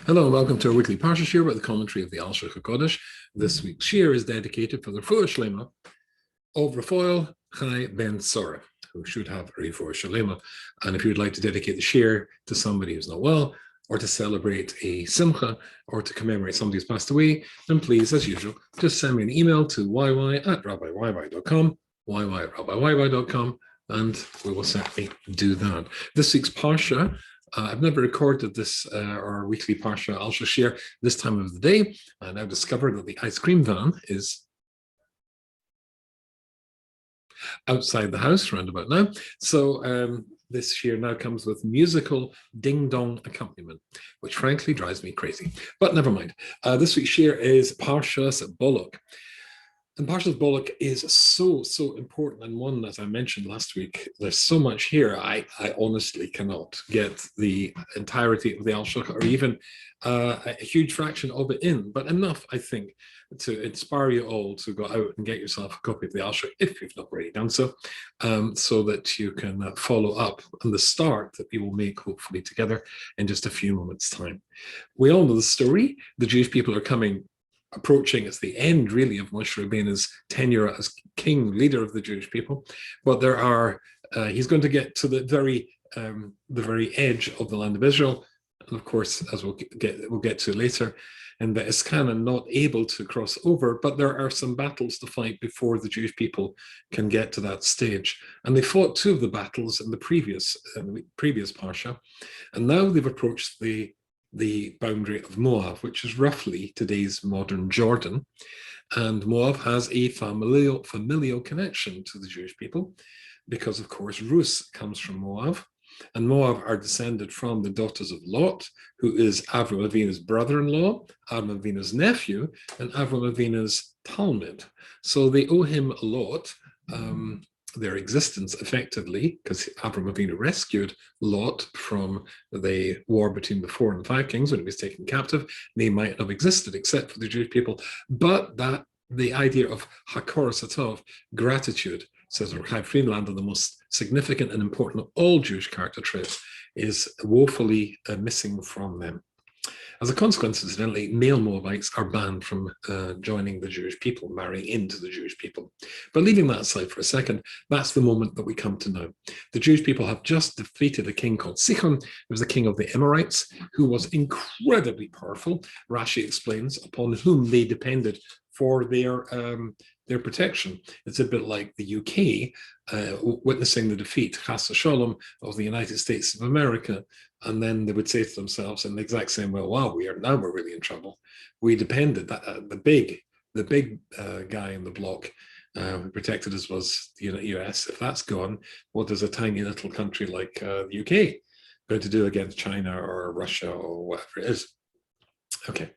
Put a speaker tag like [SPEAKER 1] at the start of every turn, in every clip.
[SPEAKER 1] Hello and welcome to our weekly Parshas Shiur with the commentary of the Alshich. This week's Shiur is dedicated for the Refuah Shlema of Raphael Chai ben Sora, who should have a Refuah Shlema. And if you would like to dedicate the Shiur to somebody who's not well, or to celebrate a simcha, or to commemorate somebody who's passed away, then please, as usual, just send me an email to yy@rabbiyyy.com, yy@rabbiyyy.com, and we will certainly do that. This week's Parsha, I've never recorded this, our weekly Parsha Alshich this time of the day, and I've discovered that the ice cream van is outside the house round about now. So this Shiur now comes with musical ding-dong accompaniment, which frankly drives me crazy. But never mind. This week's Shiur is Parshas Balak. And Parshas Balak is so important, and one, as I mentioned last week, there's so much here, I honestly cannot get the entirety of the Alshich, or even a huge fraction of it in, but enough, I think, to inspire you all to go out and get yourself a copy of the Alshich, if you've not already done so, so that you can follow up on the start that we will make, hopefully, together in just a few moments' time. We all know the story. The Jewish people are approaching, it's the end really of Moshe Rabbeinu's tenure as king, leader of the Jewish people, but there are he's going to get to the very edge of the land of Israel, and of course, as we'll get to later, and that is kind of not able to cross over, but there are some battles to fight before the Jewish people can get to that stage, and they fought two of the battles in the previous parsha, and now they've approached the boundary of Moab, which is roughly today's modern Jordan. And Moab has a familial connection to the Jewish people because, of course, Rus comes from Moab. And Moab are descended from the daughters of Lot, who is Avram Avinu's brother-in-law, Avram Avinu's nephew, and Avram Avinu's Talmud. So they owe him a lot. Their existence effectively, because Avram Avinu rescued Lot from the war between the 4 and 5 kings when he was taken captive. They might not have existed except for the Jewish people, but that the idea of Hakor Satov, gratitude, says Chaim Friedlander, the most significant and important of all Jewish character traits, is woefully missing from them. As a consequence, incidentally, male Moabites are banned from joining the Jewish people, marrying into the Jewish people. But leaving that aside for a second, that's the moment that we come to now. The Jewish people have just defeated a king called Sichon, who was the king of the Amorites, who was incredibly powerful. Rashi explains, upon whom they depended for their protection. It's a bit like the UK witnessing the defeat, Chas Shalom, of the United States of America, and then they would say to themselves in the exact same way, wow, we're really in trouble. We depended, the big guy in the block who protected us was the US. If that's gone, what does a tiny little country like the UK going to do against China or Russia or whatever it is? Okay.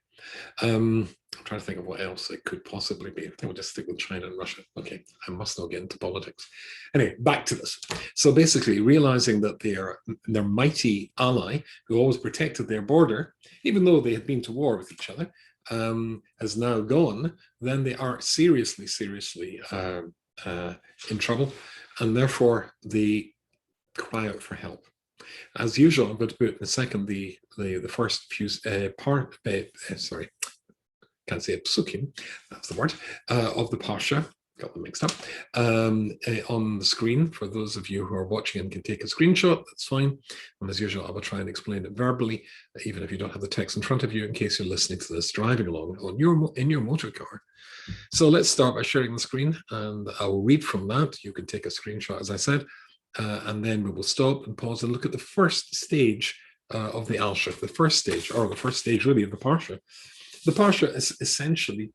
[SPEAKER 1] I'm trying to think of what else it could possibly be. I think we'll just stick with China and Russia. Okay, I must not get into politics. Anyway, back to this. So basically, realizing that their mighty ally, who always protected their border, even though they had been to war with each other, has now gone, then they are seriously in trouble, and therefore they cry out for help. As usual, I'm going to put in a second the first few can't say it, psukim, that's the word, of the Parsha, got them mixed up, on the screen for those of you who are watching and can take a screenshot, that's fine. And as usual, I will try and explain it verbally, even if you don't have the text in front of you, in case you're listening to this driving along in your motor car. So let's start by sharing the screen, and I will read from that. You can take a screenshot, as I said, and then we will stop and pause and look at the first stage of the Alshich, the first stage really of the Parsha. The Parsha is essentially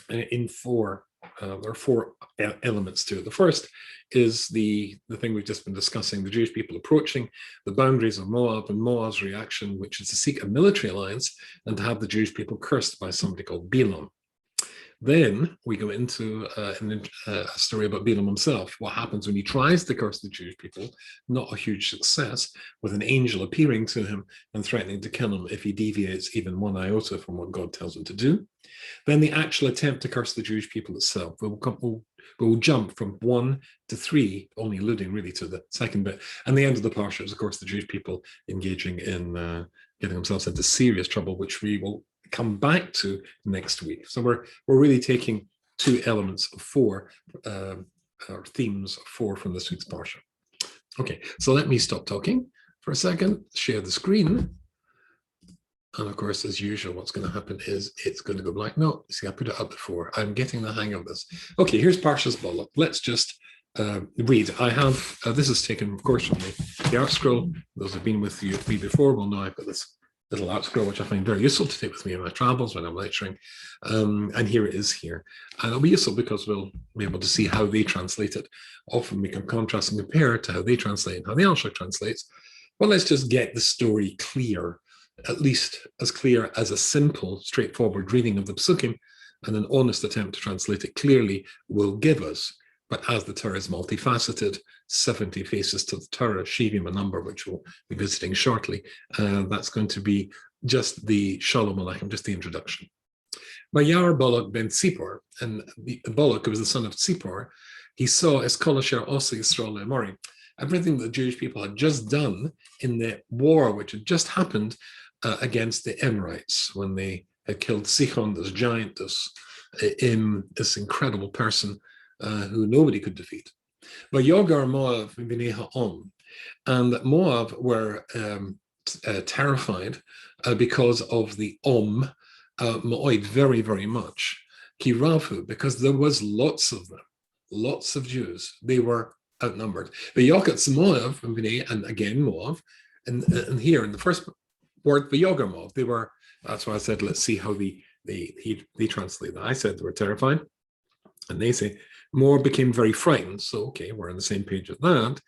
[SPEAKER 1] in four, there are four elements to it. The first is the thing we've just been discussing, the Jewish people approaching the boundaries of Moab and Moab's reaction, which is to seek a military alliance and to have the Jewish people cursed by somebody called Bilaam. Then we go into a story about Bilaam himself. What happens when he tries to curse the Jewish people? Not a huge success, with an angel appearing to him and threatening to kill him if he deviates even one iota from what God tells him to do. Then the actual attempt to curse the Jewish people itself. We'll jump from 1 to 3, only alluding really to the second bit. And the end of the Parsha is, of course, the Jewish people engaging in getting themselves into serious trouble, which we will come back to next week. So we're really taking 2 elements of 4, or themes of 4 from this week's Parsha. Okay, so let me stop talking for a second, share the screen. And of course, as usual, what's going to happen is it's going to go black. No, see, I put it up before. I'm getting the hang of this. Okay, here's Parshas Balak. Let's just read. I have, this is taken, of course, from the art scroll. Those who've been with me before will know I've got this little art scroll, which I find very useful to take with me in my travels when I'm lecturing. And here it is here. And it'll be useful because we'll be able to see how they translate it. Often we can contrast and compare to how they translate and how the Alshich translates. Well, let's just get the story clear, at least as clear as a simple, straightforward reading of the Psukim and an honest attempt to translate it clearly will give us. But as the Torah is multifaceted, 70 faces to the Torah, Shivim, a number which we'll be visiting shortly, that's going to be just the Shalom Aleichem, just the introduction. Vayar Balak ben Tzipor, and Balak, who was the son of Tzipor, he saw as Kol Asher Osa Yisrael Le'amori, everything the Jewish people had just done in the war which had just happened against the Amorites, when they had killed Sichon, this giant, this incredible person who nobody could defeat. But Yogar Moab b'nei ha'om, and Moab were terrified because of the Moed very, very much. Kirafu, because there was lots of them, lots of Jews. They were outnumbered. But Yokatz Moab, and again Moab, and here in the first word, the Yogar Moab, they were. That's why I said, let's see how they translate that. I said they were terrified, and they say Moab became very frightened. So okay, we're on the same page with that.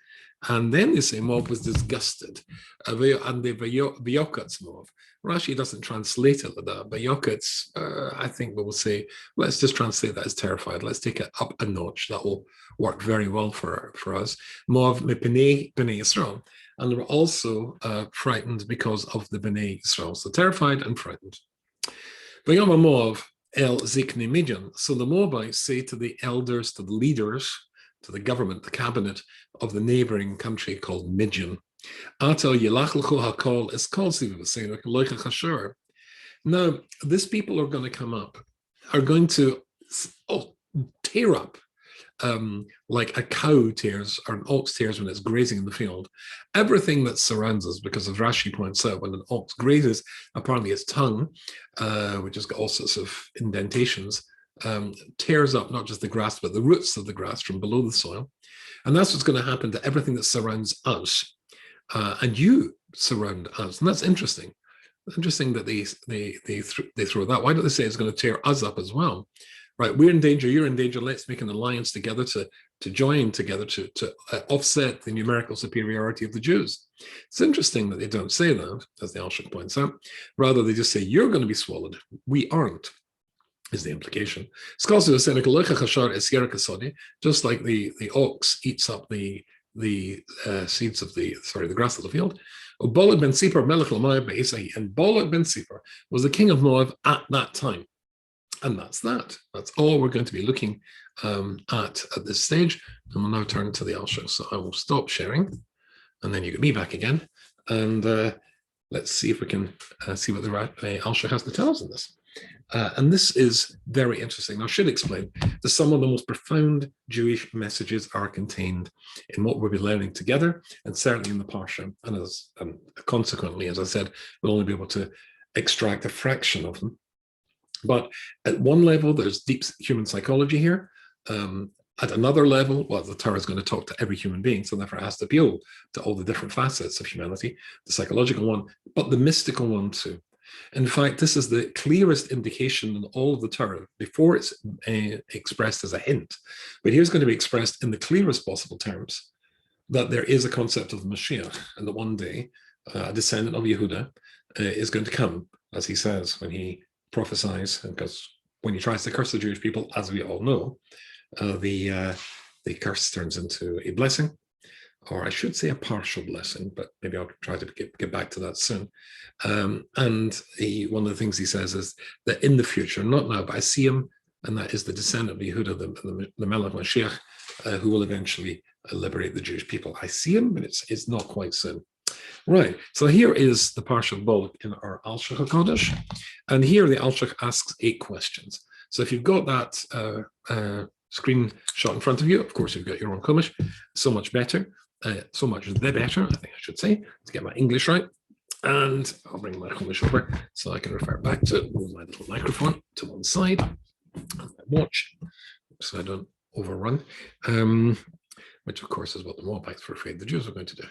[SPEAKER 1] And then they say Moab was disgusted. And the Vayokatz Moab. Rashi doesn't translate it like that. Vayokatz, I think we will say, let's just translate that as terrified. Let's take it up a notch. That will work very well for us. Moab B'nei Yisrael. And they were also frightened because of the B'nei Yisrael. So terrified and frightened. Vayom Moab El Zikni Midian. So the Moabites say to the elders, to the leaders, to the government, the cabinet of the neighboring country called Midian. Now, this people are going to come up, are going to tear up like a cow tears or an ox tears when it's grazing in the field. Everything that surrounds us, because as Rashi points out, when an ox grazes, apparently its tongue, which has got all sorts of indentations, tears up not just the grass, but the roots of the grass from below the soil. And that's what's going to happen to everything that surrounds us. And you surround us. And that's interesting. Interesting that they throw that. Why don't they say it's going to tear us up as well? Right, we're in danger, you're in danger, let's make an alliance together to join together to offset the numerical superiority of the Jews. It's interesting that they don't say that, as the Alshich points out. Rather, they just say, you're going to be swallowed. We aren't, is the implication. Just like the ox eats up the seeds of the grass of the field. Balak ben Tzipor, Melech Moab, and Balak ben Tzipor was the king of Moab at that time. And that's that. That's all we're going to be looking at this stage. And we'll now turn to the Alshich. So I will stop sharing, and then you get me back again. And let's see if we can see what the Alshich has to tell us in this. And this is very interesting. I should explain that some of the most profound Jewish messages are contained in what we'll be learning together, and certainly in the Parsha. And consequently, as I said, we'll only be able to extract a fraction of them. But at one level, there's deep human psychology here. At another level, well, the Torah is going to talk to every human being, so therefore it has to appeal to all the different facets of humanity, the psychological one, but the mystical one too. In fact, this is the clearest indication in all of the Torah, before it's expressed as a hint, but here's going to be expressed in the clearest possible terms, that there is a concept of the Mashiach, and that one day a descendant of Yehuda is going to come, as he says when he prophesies, because when he tries to curse the Jewish people, as we all know, the curse turns into a blessing, or I should say a partial blessing, but maybe I'll try to get back to that soon. And one of the things he says is that in the future, not now, but I see him, and that is the descendant of Yehuda, the Melech Mashiach, who will eventually liberate the Jewish people. I see him, but it's not quite soon. Right, so here is the Parsha of Balak in our Alshich HaKodesh, and here the Alshich asks 8 questions. So if you've got that screenshot in front of you, of course you've got your own Chumash, so much better, so much the better, I think I should say, to get my English right. And I'll bring my Chumash over so I can refer back to it, move my little microphone to one side, and my watch, so I don't overrun, which of course is what the Moabites were afraid the Jews were going to do.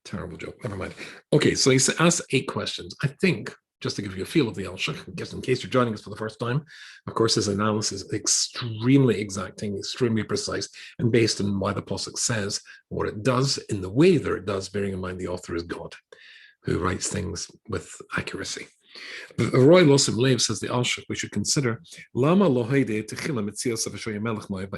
[SPEAKER 1] Terrible joke, never mind. Okay, so he asked 8 questions. I think, just to give you a feel of the Alshich, just in case you're joining us for the first time, of course, his analysis is extremely exacting, extremely precise, and based on why the Pasuk says what it does in the way that it does, bearing in mind the author is God, who writes things with accuracy. Roy Losim Lev says the Alshich we should consider Lama Loheide Techila Mitzias of Melech Moab.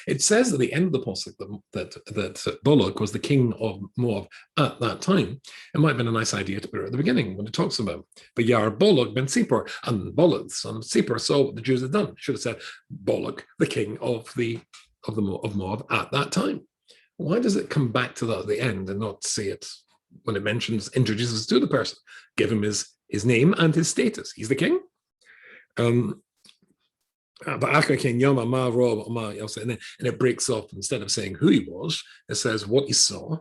[SPEAKER 1] It says at the end of the pasuk that Balak was the king of Moab at that time. It might have been a nice idea to put it at the beginning when it talks about but Yar Balak ben Sipor, and Balak son of Sipor saw what the Jews had done. It should have said Balak, the king of Moab at that time. Why does it come back to that at the end and not say it when it introduces to the person, give him his name and his status? He's the king. And it breaks up. Instead of saying who he was, it says what he saw,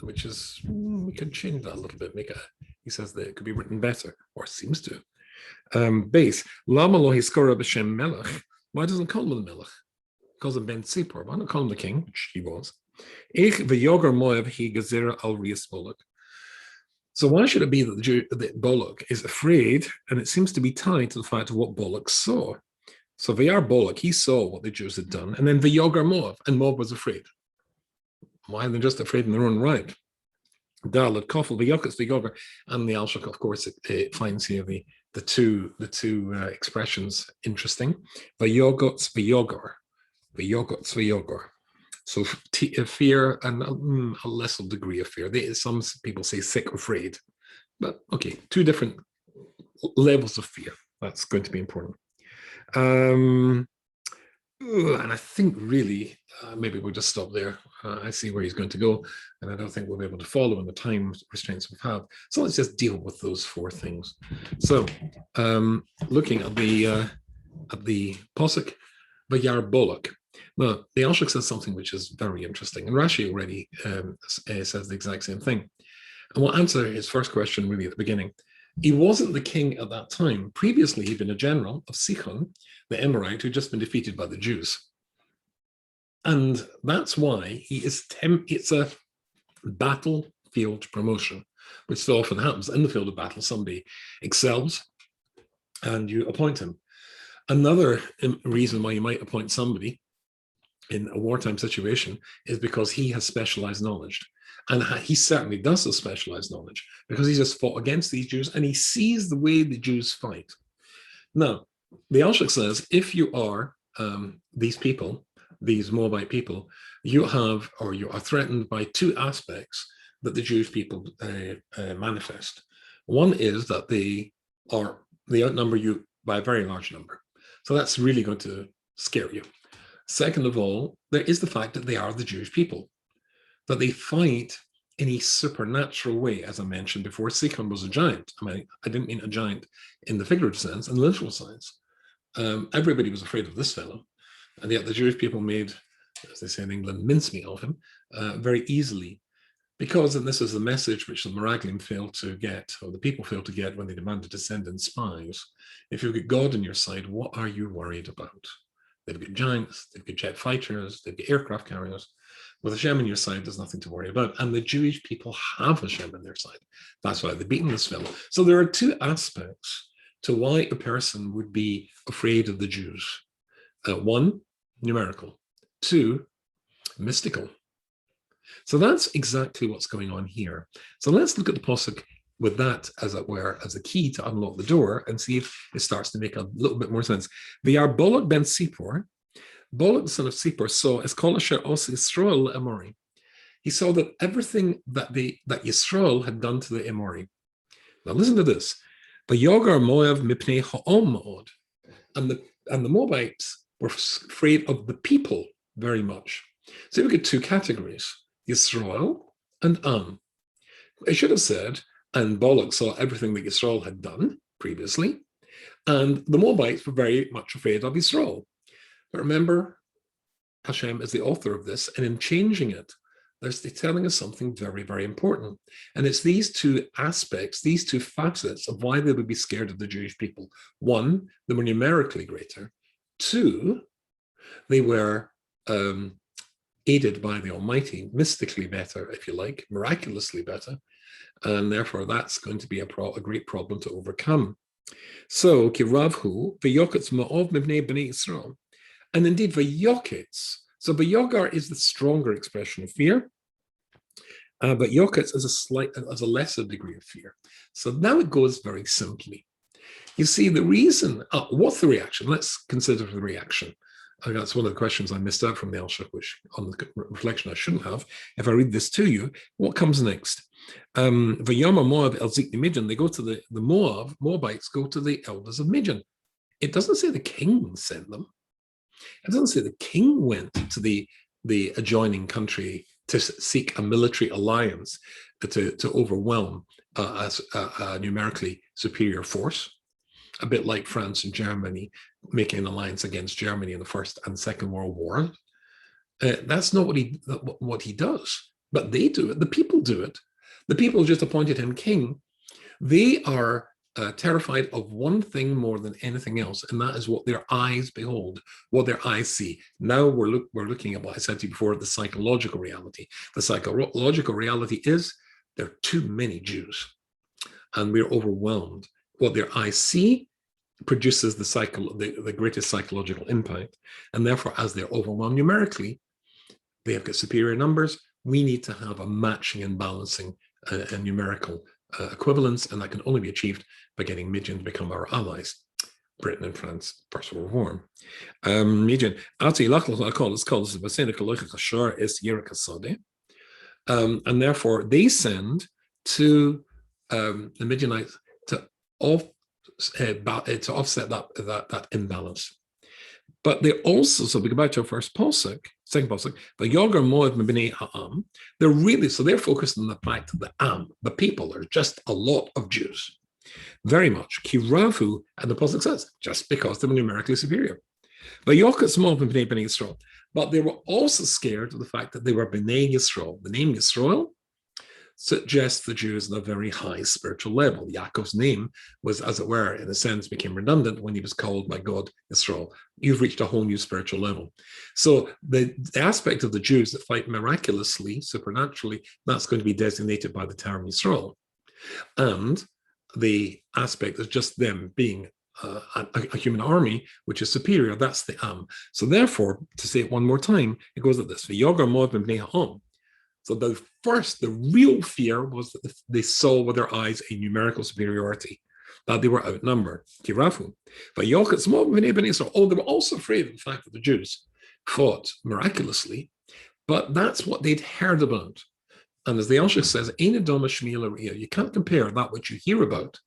[SPEAKER 1] which is, we could change that a little bit. He says that it could be written better, or seems to. Base, Lama lo hiskora b'shem melech. Why doesn't call him the melech? Calls him Ben Sipor. Why not call him the king, which he was? So why should it be that Balak is afraid? And it seems to be tied to the fact of what Balak saw. So Vayar Balak, he saw what the Jews had done, and then Vayogar Moab, and Moab was afraid. Why are they just afraid in their own right? Dalet Kofel Vayokas Vayogar, and the Alshich, of course, it finds here the two expressions interesting. Vayogots Vayogar, Vayogots Vayogar. So fear and a lesser degree of fear. Some people say sick, afraid, but okay, 2 different levels of fear. That's going to be important. And I think really, maybe we'll just stop there. I see where he's going to go, and I don't think we'll be able to follow in the time restraints we have. So let's just deal with those 4 things. So looking at the Pasuk, Vayar Balak. Now, the Alshich says something which is very interesting, and Rashi already says the exact same thing. And we'll answer his first question really at the beginning. He wasn't the king at that time. Previously, he'd been a general of Sichon, the Amorite, who'd just been defeated by the Jews. And that's why it's a battlefield promotion, which so often happens in the field of battle. Somebody excels, and you appoint him. Another reason why you might appoint somebody in a wartime situation is because he has specialized knowledge. And he certainly does have specialized knowledge because he just fought against these Jews and he sees the way the Jews fight. Now, the Alshich says, if you are these people, these Moabite people, you are threatened by 2 aspects that the Jewish people manifest. One is that they outnumber you by a very large number. So that's really going to scare you. Second of all, there is the fact that they are the Jewish people, that they fight in a supernatural way. As I mentioned before, Sichon was a giant. I mean, I didn't mean a giant in the figurative sense, in the literal sense. Everybody was afraid of this fellow, and yet the Jewish people made, as they say in England, mincemeat of him very easily. Because, and this is the message which the Meraglim failed to get, or the people failed to get when they demanded to send in spies. If you've got God on your side, what are you worried about? They've got giants, they've got jet fighters, they've got aircraft carriers. With Hashem on your side, there's nothing to worry about. And the Jewish people have Hashem on their side. That's why they've beaten this fellow. So there are 2 aspects to why a person would be afraid of the Jews. 1, numerical. 2, mystical. So that's exactly what's going on here. So let's look at the Pasuk, with that, as it were, as a key to unlock the door and see if it starts to make a little bit more sense. V'yar Balak ben Sipor, Balak the son of Sipor, saw as kol asher os Yisrael Amori. He saw that everything that Yisrael had done to the Amori. Now listen to this. V'yogar Moav mipnei ha'om ma'od. And the Moabites were afraid of the people very much. So we get two categories, Yisrael and Am. I should have said, and Balak saw everything that Yisrael had done previously, and the Moabites were very much afraid of Yisrael. But remember, Hashem is the author of this, and in changing it, they're telling us something very, very important. And it's these two aspects, these two facets of why they would be scared of the Jewish people. One, they were numerically greater. Two, they were aided by the Almighty, mystically better, if you like, miraculously better. And therefore, that's going to be a great problem to overcome. So, Kiravhu, V'yoketz ma'ov mivnei b'nei Yisrael. And indeed, V'yoketz. So, V'yogar is the stronger expression of fear, but Yoketz is a lesser degree of fear. So now it goes very simply. You see, the reason, what's the reaction? Let's consider the reaction. That's one of the questions I missed out from the Alshich, which on the reflection I shouldn't have. If I read this to you, what comes next? Vayama Moab el Zik Midian, they go to the Moabites go to the elders of Midian. It doesn't say the king sent them. It doesn't say the king went to the adjoining country to seek a military alliance to overwhelm a numerically superior force, a bit like France and Germany making an alliance against Germany in the First and Second World War. That's not what he does, but they do it. The people do it. The people just appointed him king. They are terrified of one thing more than anything else, and that is what their eyes behold, what their eyes see. Now we're looking at what I said to you before, the psychological reality. The psychological reality is there are too many Jews, and we're overwhelmed. What their eyes see produces the greatest psychological impact, and therefore, as they're overwhelmed numerically, they have got superior numbers. We need to have a matching and balancing and numerical equivalence, and that can only be achieved by getting Midian to become our allies. Britain and France, First World War. Midian, and therefore they send to the Midianites to offset that imbalance. But they also, so we go back to our first pasuk, second pasuk, the Yogar Moed Mibnei Ha'am, they're focused on the fact that the Am, the people, are just a lot of Jews. Very much. Kiravu, and the pasuk says, just because they were numerically superior. But they were also scared of the fact that they were B'nai Yisrael. The name Yisrael suggests the Jews on a very high spiritual level. Yaakov's name was, as it were, in a sense, became redundant when he was called by God Yisrael. You've reached a whole new spiritual level. So the aspect of the Jews that fight miraculously, supernaturally, that's going to be designated by the term Yisrael. And the aspect of just them being a human army, which is superior, that's the Am. So therefore, to say it one more time, it goes like this. So the real fear was that they saw with their eyes a numerical superiority, that they were outnumbered. Kirafu. But they were also afraid of the fact that the Jews fought miraculously, but that's what they'd heard about. And as the Alshich says, you can't compare that which you hear about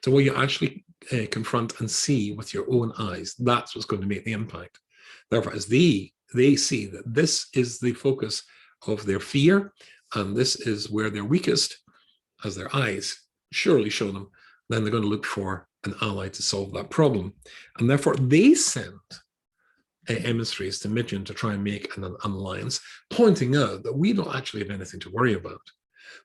[SPEAKER 1] to what you actually confront and see with your own eyes. That's what's going to make the impact. Therefore, as they see that this is the focus of their fear, and this is where they're weakest, as their eyes surely show them, then they're going to look for an ally to solve that problem. And therefore, they send emissaries to Midian to try and make an alliance, pointing out that we don't actually have anything to worry about.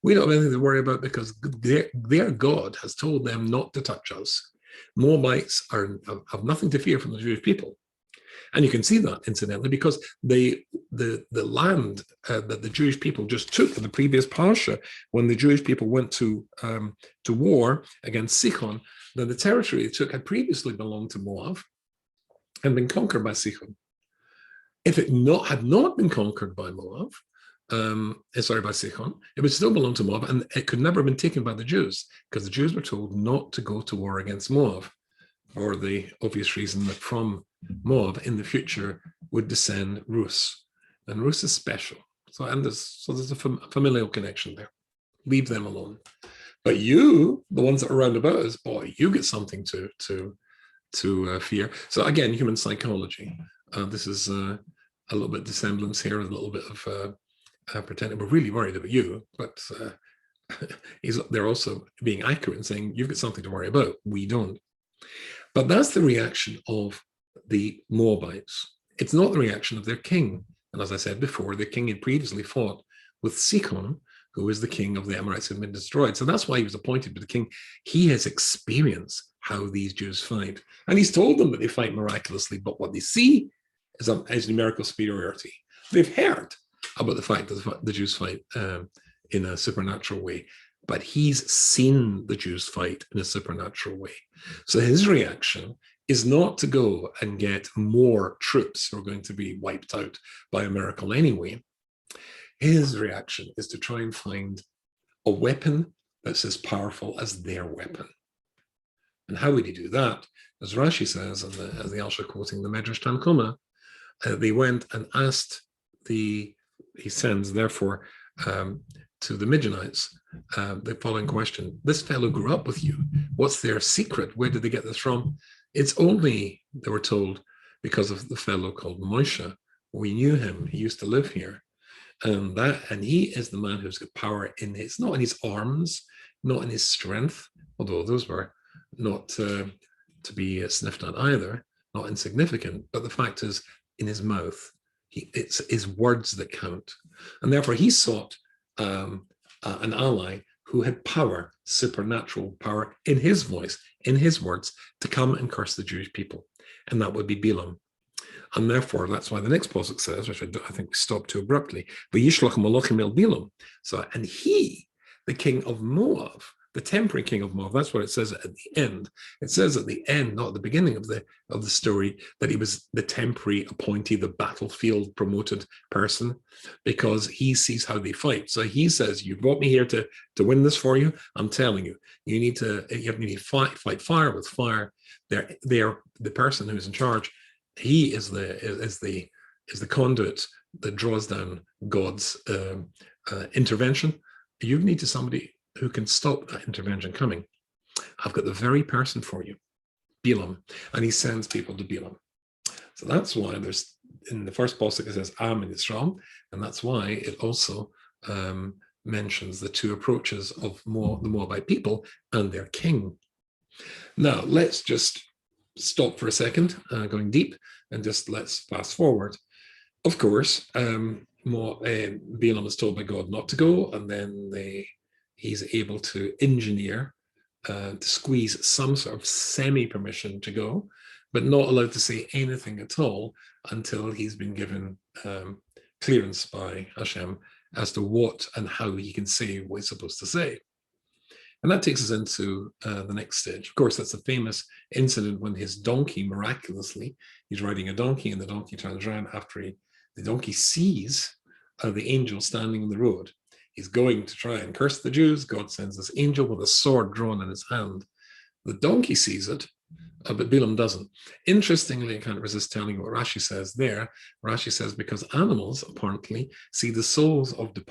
[SPEAKER 1] We don't have anything to worry about because their God has told them not to touch us. Moabites have nothing to fear from the Jewish people. And you can see that, incidentally, because the land that the Jewish people just took in the previous Parsha, when the Jewish people went to war against Sichon, then the territory they took had previously belonged to Moab and been conquered by Sichon. If it had not been conquered by Moab, sorry, by Sichon, it would still belong to Moab, and it could never have been taken by the Jews, because the Jews were told not to go to war against Moab, for the obvious reason that from Moab in the future would descend Rus, and Rus is special. So there's a familial connection there. Leave them alone. But you, the ones that are around about us, boy, you get something to fear. So again, human psychology. This is a little bit dissemblance here, a little bit of pretending we're really worried about you, but they're also being accurate and saying you've got something to worry about. We don't. But that's the reaction of the Moabites. It's not the reaction of their king. And as I said before, the king had previously fought with Sichon, who is the king of the Amorites who had been destroyed. So that's why he was appointed to the king. He has experienced how these Jews fight. And he's told them that they fight miraculously, but what they see is numerical superiority. They've heard about the fact that the Jews fight in a supernatural way, but he's seen the Jews fight in a supernatural way. So his reaction is not to go and get more troops who are going to be wiped out by a miracle anyway. His reaction is to try and find a weapon that's as powerful as their weapon. And how would he do that? As Rashi says, and as the Alshich quoting the Medrash Tanchuma, they went and asked he sends therefore to the Midianites the following question: this fellow grew up with you. What's their secret? Where did they get this from? It's only, they were told, because of the fellow called Moshe. We knew him. He used to live here. And he is the man who's got power not in his arms, not in his strength, although those were not to be sniffed at either, not insignificant. But the fact is, in his mouth, it's his words that count. And therefore he sought an ally who had power, supernatural power, in his voice, in his words, to come and curse the Jewish people. And that would be Bilaam. And therefore, that's why the next pasuk says, which I think we stopped too abruptly, V'yishlach malachim el Bilaam. So, and he, the king of Moab, the temporary king of Moab, that's what it says at the end. It says at the end, not at the beginning of the story, that he was the temporary appointee, the battlefield promoted person, because he sees how they fight. So he says, you brought me here to win this for you. I'm telling you, you need to fight fire with fire. They're the person who's in charge. He is the conduit that draws down God's intervention. You need to somebody who can stop that intervention coming. I've got the very person for you, Bilaam, and he sends people to Bilaam. So that's why there's, in the first pasuk it says Am and Yisrael, and that's why it also mentions the two approaches of the Moabite people and their king. Now let's just stop for a second, going deep, and just let's fast forward. Of course, Bilaam is told by God not to go, and then he's able to engineer, to squeeze some sort of semi-permission to go, but not allowed to say anything at all until he's been given clearance by Hashem as to what and how he can say what he's supposed to say. And that takes us into the next stage. Of course, that's a famous incident when his donkey, miraculously, he's riding a donkey and the donkey turns around after the donkey sees the angel standing in the road. He's going to try and curse the Jews. God sends this angel with a sword drawn in his hand. The donkey sees it, but Bilaam doesn't. Interestingly, I can't resist telling you what Rashi says there. Rashi says because animals apparently see the souls of the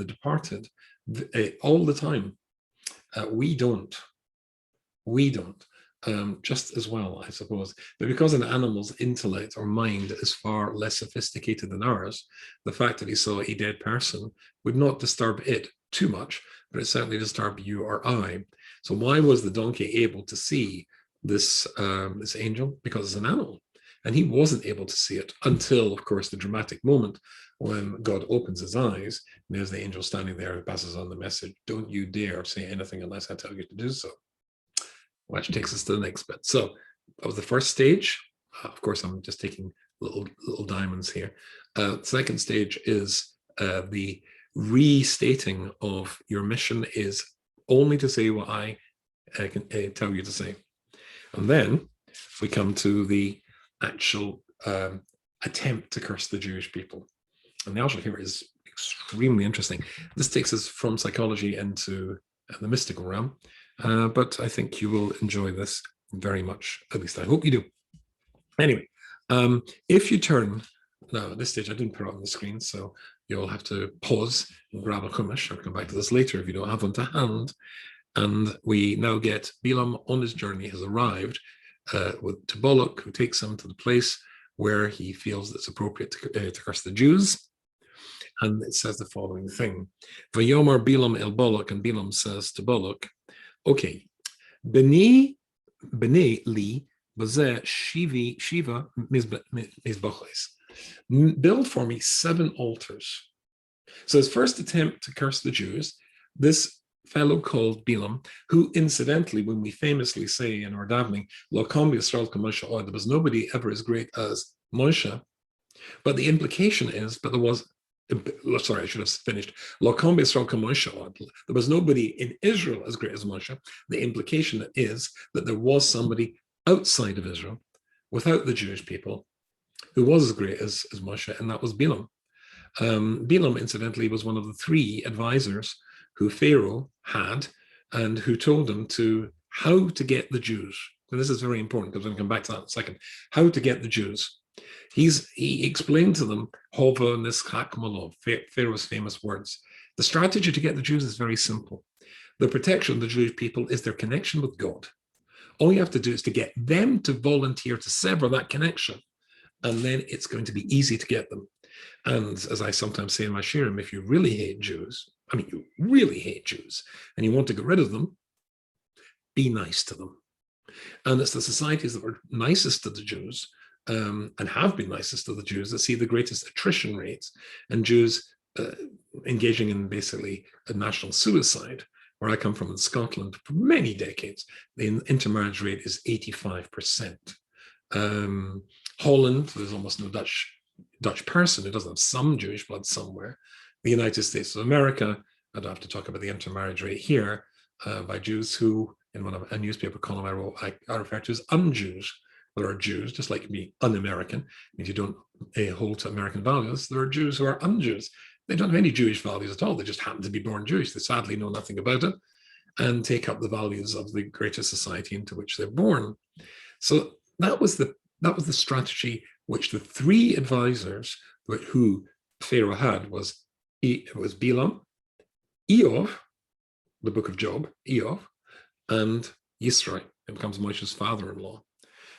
[SPEAKER 1] departed all the time. We don't. Just as well, I suppose. But because an animal's intellect or mind is far less sophisticated than ours, the fact that he saw a dead person would not disturb it too much, but it certainly disturbed you or I. So why was the donkey able to see this angel? Because it's an animal. And he wasn't able to see it until, of course, the dramatic moment when God opens his eyes, and there's the angel standing there and passes on the message, don't you dare say anything unless I tell you to do so. Which takes us to the next bit. So that was the first stage. Of course, I'm just taking little diamonds here. Second stage is the restating of your mission is only to say what I can tell you to say. And then we come to the actual attempt to curse the Jewish people. And the Alshich here is extremely interesting. This takes us from psychology into the mystical realm, but I think you will enjoy this very much. At least I hope you do. Anyway, if you turn, now at this stage I didn't put it on the screen, so you'll have to pause and grab a chumash. I'll come back to this later if you don't have one to hand. And we now get Bilaam on his journey, has arrived to Balak, who takes him to the place where he feels it's appropriate to curse the Jews. And it says the following thing. Vayomer Bilaam el Balak, and Bilaam says to Balak, okay, B'nei li bazeh shiva mizbachos. Build for me 7 altars. So his first attempt to curse the Jews, this fellow called Bilaam, who incidentally, when we famously say in our davening, Lokam Yisrael Moshe, there was nobody ever as great as Moshe, but the implication is, but there was, sorry, I should have finished, Lokam Yisrael Moshe, there was nobody in Israel as great as Moshe. The implication is that there was somebody outside of Israel, without the Jewish people, who was as great as Moshe, and that was Bilaam. Bilaam, incidentally, was one of the 3 advisors who Pharaoh had and who told him how to get the Jews. And this is very important because I'm going to come back to that in a second. How to get the Jews. He explained to them Hova Nischak Malov, Pharaoh's famous words. The strategy to get the Jews is very simple. The protection of the Jewish people is their connection with God. All you have to do is to get them to volunteer to sever that connection, and then it's going to be easy to get them. And as I sometimes say in my shiurim, if you really hate Jews, you really hate Jews, and you want to get rid of them, be nice to them. And it's the societies that are nicest to the Jews, and have been nicest to the Jews, that see the greatest attrition rates, and Jews engaging in basically a national suicide. Where I come from in Scotland, for many decades, the intermarriage rate is 85%. Holland, there's almost no Dutch person who doesn't have some Jewish blood somewhere. The United States of America, I don't have to talk about the intermarriage rate here, by Jews who, in one of a newspaper column I wrote, I refer to as un-Jews. There are Jews, just like me, un-American, means you don't hold to American values. There are Jews who are un-Jews. They don't have any Jewish values at all. They just happen to be born Jewish. They sadly know nothing about it and take up the values of the greater society into which they're born. So that was the strategy which the 3 advisors who Pharaoh had was Bilaam, Eov, the book of Job, Eov, and Yisro, who becomes Moshe's father-in-law.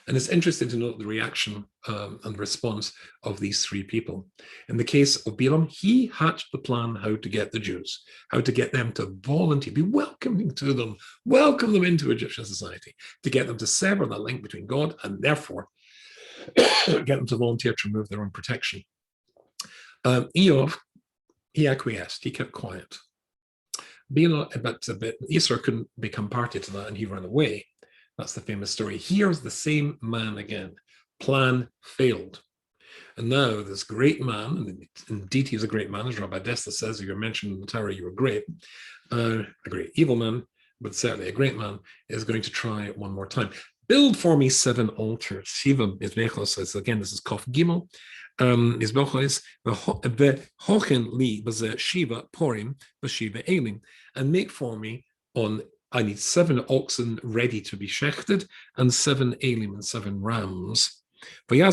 [SPEAKER 1] And it's interesting to note the reaction and response of these 3 people. In the case of Bilaam, he hatched the plan how to get the Jews, how to get them to volunteer, be welcoming to them, welcome them into Egyptian society, to get them to sever that link between God and therefore get them to volunteer to remove their own protection. Eov, he acquiesced, he kept quiet. Bilaam, but Yisro couldn't become party to that and he ran away. That's the famous story. Here's the same man again. Plan failed. And now this great man, and indeed he's a great man, as Rabbi Desta says, if you're mentioned in the Torah, you were great. A great evil man, but certainly a great man, is going to try it one more time. Build for me 7 altars. Shiva Mizbechos says, again, this is Kof Gimel. Mizbechos, Vehochen li Bazeh Shiva Porim, Bashiva Elim, and make for me I need 7 oxen ready to be shechted, and 7 elim and 7 rams. And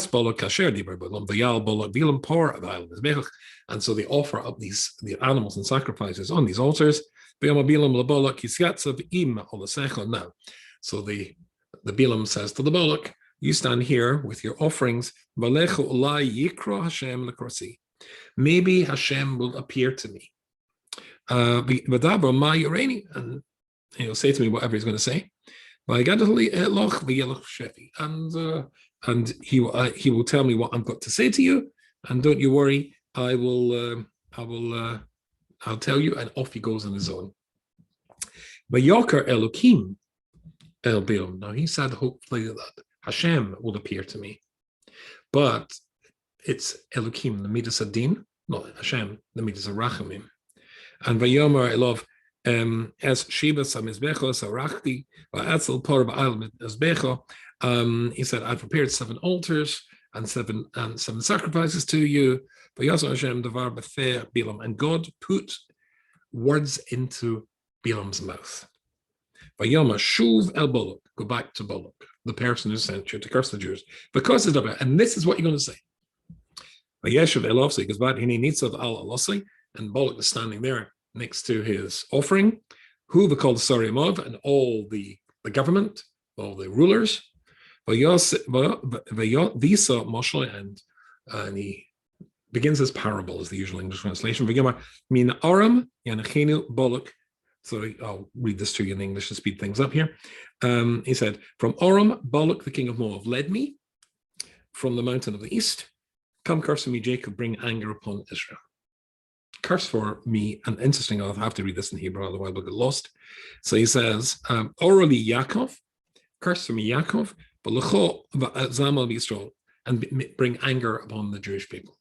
[SPEAKER 1] so they offer up the animals and sacrifices on these altars. Now, so the Bilaam says to the Balak, you stand here with your offerings. Maybe Hashem will appear to me. And he'll say to me whatever he's going to say. And he will tell me what I've got to say to you. And don't you worry, I'll tell you. And off he goes on his own. Vayoker Elokim El Bilam. Now he said hopefully that Hashem will appear to me, but it's Elokim, the Midas Adin, not Hashem, the Midas Arachamim. And Vayomer Elov. As Shiva Samizbecho Sarachti Etzel Por Ba'al Mizbecho. He said, I prepared 7 altars, and seven sacrifices to you. And God put words into Bilam's mouth. Vayoma shuv el Balak, go back to Balak, the person who sent you to curse the Jews. Because it's about, and this is what you're going to say. Vayeshev elov, so he goes back, he needs of al alosai, and Balak is standing there next to his offering. Who the called Sarimov and all the government, all the rulers. Visa Moshe, and he begins his parable, is the usual English translation. Min Aram Yanachenu Balak. So I'll read this to you in English to speed things up here. He said, from Aram, Balak, the king of Moab, led me from the mountain of the east. Come curse me, Jacob, bring anger upon Israel. Curse for me, and interesting, I'll have to read this in Hebrew, otherwise we'll get lost. So he says, orally Yaakov, curse for me, Yaakov, but lecho zamal Yisrael, and bring anger upon the Jewish people.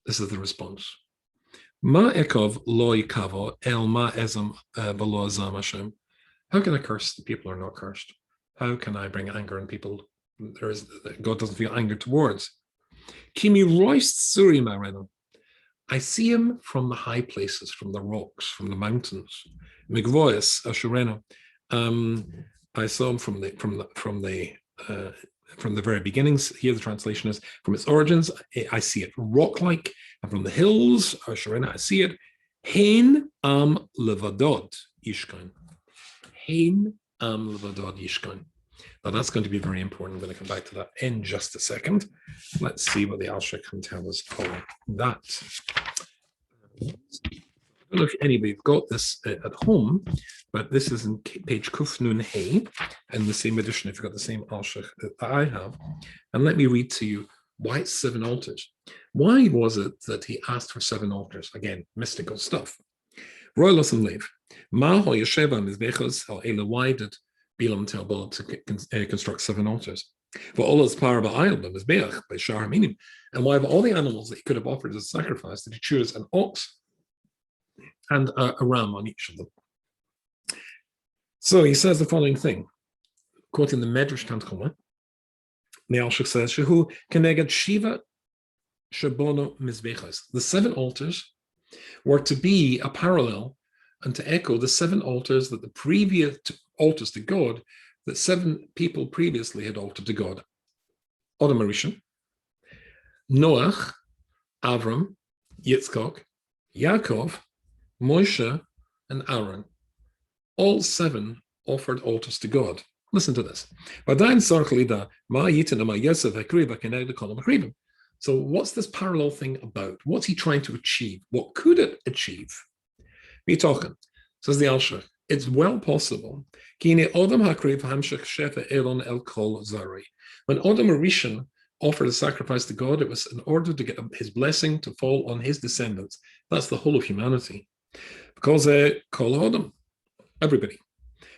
[SPEAKER 1] This is the response. Ma ekov loy kavo el ma ezam below zam Hashem. How can I curse the people who are not cursed? How can I bring anger on people God doesn't feel anger towards? Kimi roist suri mareno. I see him from the high places, from the rocks, from the mountains. Migvoyas Ashureno. I saw him from the very beginnings. Here the translation is from its origins. I see it rock-like, and from the hills Ashureno, I see it. Hein am levadod yishkain. Hein am levadod yishkain. Now that's going to be very important. I'm going to come back to that in just a second. Let's see what the Alshich can tell us on that. I don't know if anybody's got this at home, but this is in page Kuf Nun Hey, in the same edition, if you've got the same Alshich that I have. And let me read to you why it's 7 altars. Why was it that he asked for 7 altars? Again, mystical stuff. Roy Lawson Lev. Ma ho yesheva mizbechos al ela. Why did Bilaam tell Balak to construct 7 altars? For all his power by Mizbeach, by Shar Minim. And why of all the animals that he could have offered as a sacrifice, did he choose an ox and a ram on each of them? So he says the following thing, quoting the Medrash Tanchuma. The Alshich says, Shehu keneged Shiva Shabono Mizbechas. The 7 altars were to be a parallel and to echo the 7 altars that the previous altars to God, that 7 people previously had altered to God. Adam Rishon, Noach, Avram, Yitzchak, Yaakov, Moshe, and Aaron. All 7 offered altars to God. Listen to this. So what's this parallel thing about? What's he trying to achieve? What could it achieve? Be talking, says the Alshich. It's well possible. When Adam Rishon offered a sacrifice to God, it was in order to get his blessing to fall on his descendants. That's the whole of humanity. Because Kol Adam, everybody.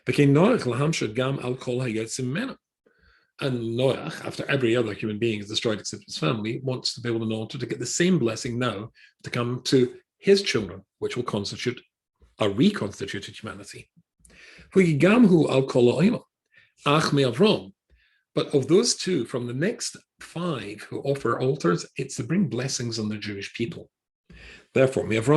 [SPEAKER 1] And Noach, after every other human being is destroyed except his family, wants to build an altar to get the same blessing now to come to his children, which will constitute a reconstituted humanity. But of those 2, from the next 5 who offer altars, it's to bring blessings on the Jewish people. Therefore, it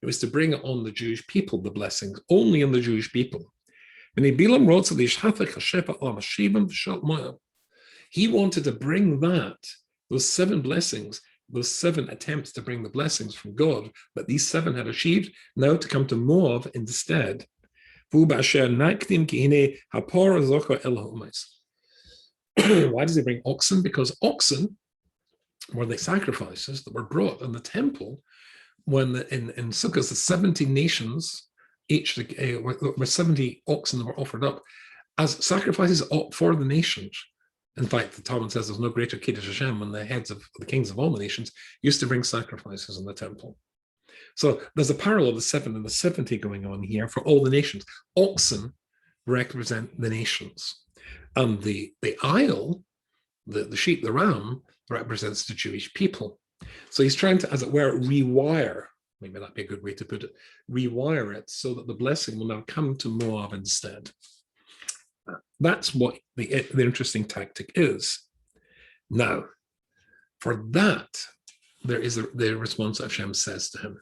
[SPEAKER 1] was to bring on the Jewish people the blessings, only on the Jewish people. He wanted to bring those 7 blessings, those 7 attempts to bring the blessings from God, but these 7 had achieved, now to come to Moab instead. Why does he bring oxen? Because oxen were the sacrifices that were brought in the temple when in Sukkot, the 70 nations, each were 70 oxen that were offered up as sacrifices for the nations. In fact, the Talmud says there's no greater Kiddush Hashem when the heads of the kings of all the nations used to bring sacrifices in the temple. So there's a parallel of the 7 and the 70 going on here for all the nations. Oxen represent the nations. And the aisle, the sheep, the ram, represents the Jewish people. So he's trying to, as it were, rewire, maybe that'd be a good way to put it, rewire it so that the blessing will now come to Moab instead. That's what the interesting tactic is. Now, for that, there is the response Hashem says to him.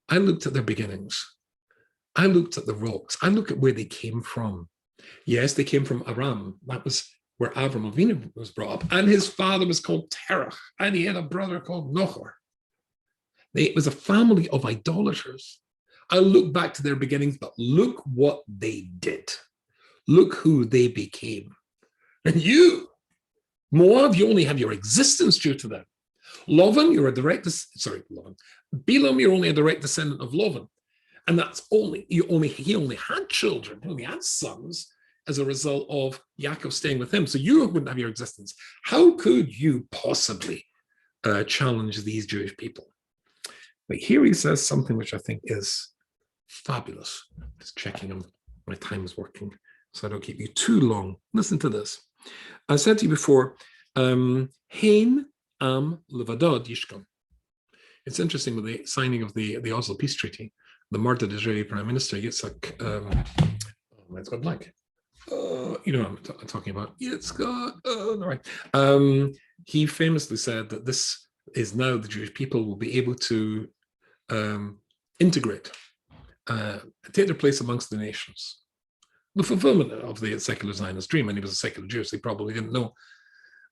[SPEAKER 1] I looked at their beginnings. I looked at the rocks. I look at where they came from. Yes, they came from Aram. That was where Avram Avinu was brought up. And his father was called Terach. And he had a brother called Nochor. It was a family of idolaters. I look back to their beginnings, but look what they did. Look who they became. And you, Moab, you only have your existence due to them. Lavan, you're a direct, Bilaam, you're only a direct descendant of Lavan. And that's he only had children, he only had sons as a result of Yaakov staying with him. So you wouldn't have your existence. How could you possibly challenge these Jewish people? But here he says something which I think is fabulous. Just checking on my time is working, so I don't keep you too long. Listen to this. I said to you before, Hein am levadod yishkon. It's interesting with the signing of the Oslo Peace Treaty, the murdered Israeli Prime Minister Yitzhak, it's got blank. You know what I'm talking about. Yitzhak, no, right. He famously said that this is now the Jewish people will be able to integrate, take their place amongst the nations. The fulfillment of the secular Zionist dream, and he was a secular Jew, so he probably didn't know.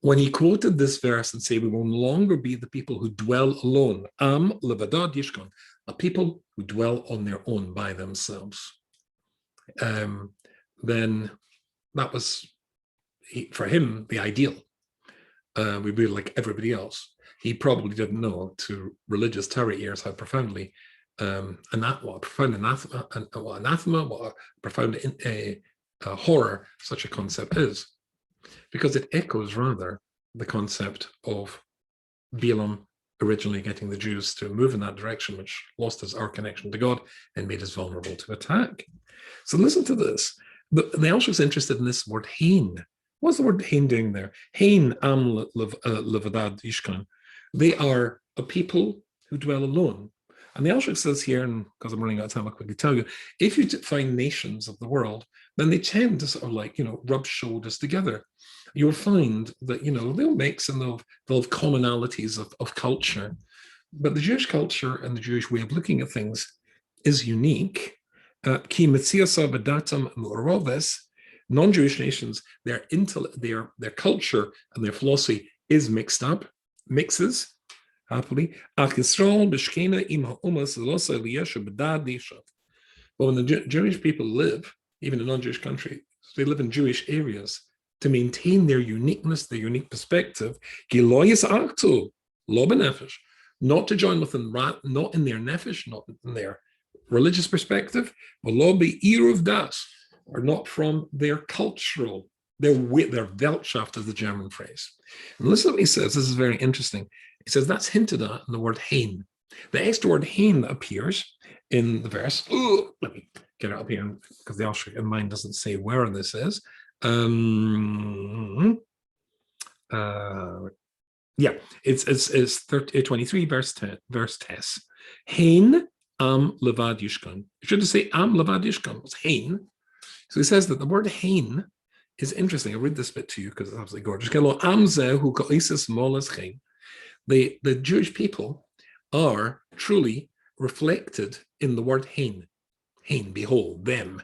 [SPEAKER 1] When he quoted this verse and said, we will no longer be the people who dwell alone, Am levadad yishkon, a people who dwell on their own by themselves, then that was, for him, the ideal. We'd be like everybody else. He probably didn't know to religious Torah ears how profoundly what a profound anathema, what a profound horror such a concept is, because it echoes rather the concept of Bilaam originally getting the Jews to move in that direction, which lost our connection to God and made us vulnerable to attack. So listen to this. The Alshich is interested in this word hein. What's the word hein doing there? Hein am levadad yishkan. They are a people who dwell alone. And the Alshich says here, and because I'm running out of time, I'll quickly tell you, if you find nations of the world, then they tend to sort of rub shoulders together. You'll find that, they'll mix and they'll have commonalities of culture. But the Jewish culture and the Jewish way of looking at things is unique. Non-Jewish nations, their culture and their philosophy is mixes, happily. But when the Jewish people live, even in non-Jewish countries, they live in Jewish areas to maintain their uniqueness, their unique perspective, not to join with them, not in their nefesh, not in their religious perspective, or not from their cultural, their Weltschaft is the German phrase. And listen to what he says. This is very interesting. He says that's hinted at in the word hein. The extra word hein that appears in the verse. Let me get it up here because the Alshich in mine doesn't say where this is. It's 23 verse 10. Hein am levad yishkan. You should say am levad yishkan. It's hein. So he says that the word hein is interesting. I'll read this bit to you because it's absolutely gorgeous. The Jewish people are truly reflected in the word hein. Hein, behold, them.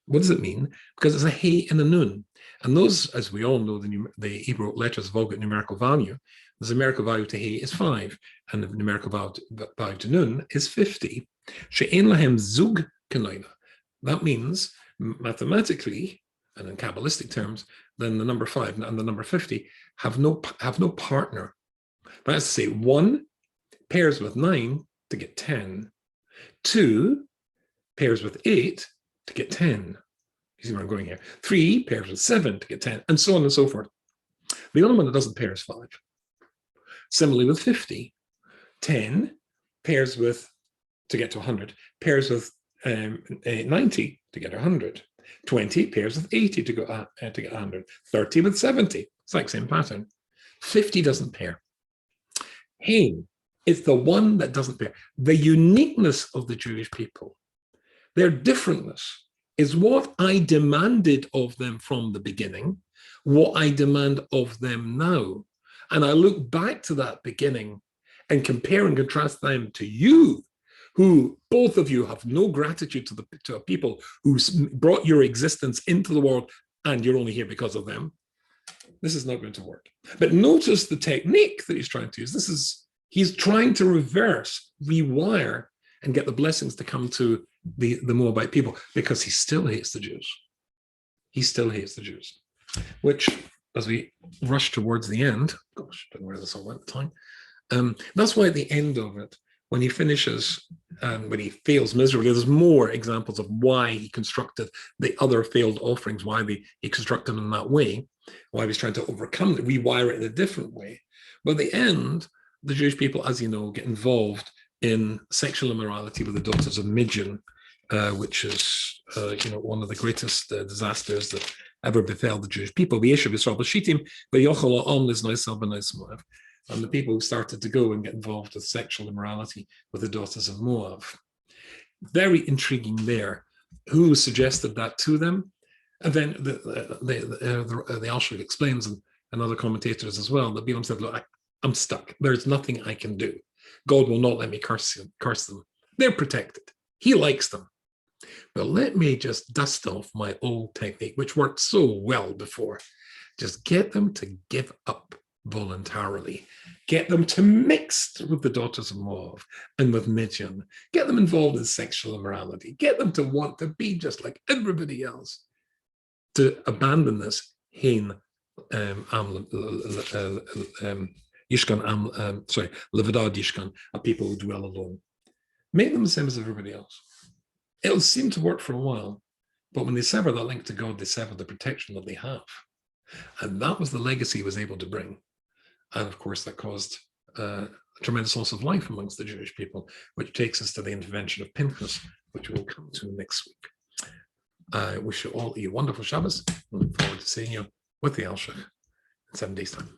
[SPEAKER 1] What does it mean? Because it's a hey and a nun. And those, as we all know, the Hebrew letters have all got numerical value. The numerical value to hey is 5, and the numerical value to nun is 50. She'en lahem zug kenoina. That means, mathematically, and in Kabbalistic terms, then the number 5 and the number 50 have no partner. That is to say, 1 pairs with 9 to get 10. 2 pairs with 8 to get 10. You see where I'm going here. 3 pairs with 7 to get 10, and so on and so forth. The only one that doesn't pair is 5. Similarly with 50, 10 pairs with, to get to 100, pairs with 90 to get 100. 20 pairs with 80 to get 100. 30 with 70. It's like same pattern. 50 doesn't pair. Hein is the one that doesn't pair. The uniqueness of the Jewish people, their differentness, is what I demanded of them from the beginning, what I demand of them now. And I look back to that beginning and compare and contrast them to you, who both of you have no gratitude to a people who brought your existence into the world, and you're only here because of them. This is not going to work. But notice the technique that he's trying to use. He's trying to reverse, rewire, and get the blessings to come to the Moabite people, because he still hates the Jews. He still hates the Jews, which, as we rush towards the end, gosh, I don't know where this all went time. That's why at the end of it, when he finishes, when he fails miserably, there's more examples of why he constructed the other failed offerings, why he constructed them in that way, why he was trying to overcome it, rewire it in a different way. But at the end, the Jewish people, as you know, get involved in sexual immorality with the daughters of Midian, which is one of the greatest disasters that ever befell the Jewish people. And the people who started to go and get involved with sexual immorality with the daughters of Moab. Very intriguing there. Who suggested that to them? And then the Alshich explains, and other commentators as well, that Bilaam said, look, I'm stuck. There's nothing I can do. God will not let me curse them. They're protected. He likes them. But let me just dust off my old technique, which worked so well before. Just get them to give up voluntarily. Get them to mix with the daughters of Moab and with Midian. Get them involved in sexual immorality. Get them to want to be just like everybody else. To abandon this Levidat Yishkan, a people who dwell alone. Make them the same as everybody else. It'll seem to work for a while, but when they sever that link to God, they sever the protection that they have. And that was the legacy he was able to bring. And of course, that caused a tremendous loss of life amongst the Jewish people, which takes us to the intervention of Pinchas, which we'll come to next week. I wish you all a wonderful Shabbos. I look forward to seeing you with the Alshich in 7 days' time.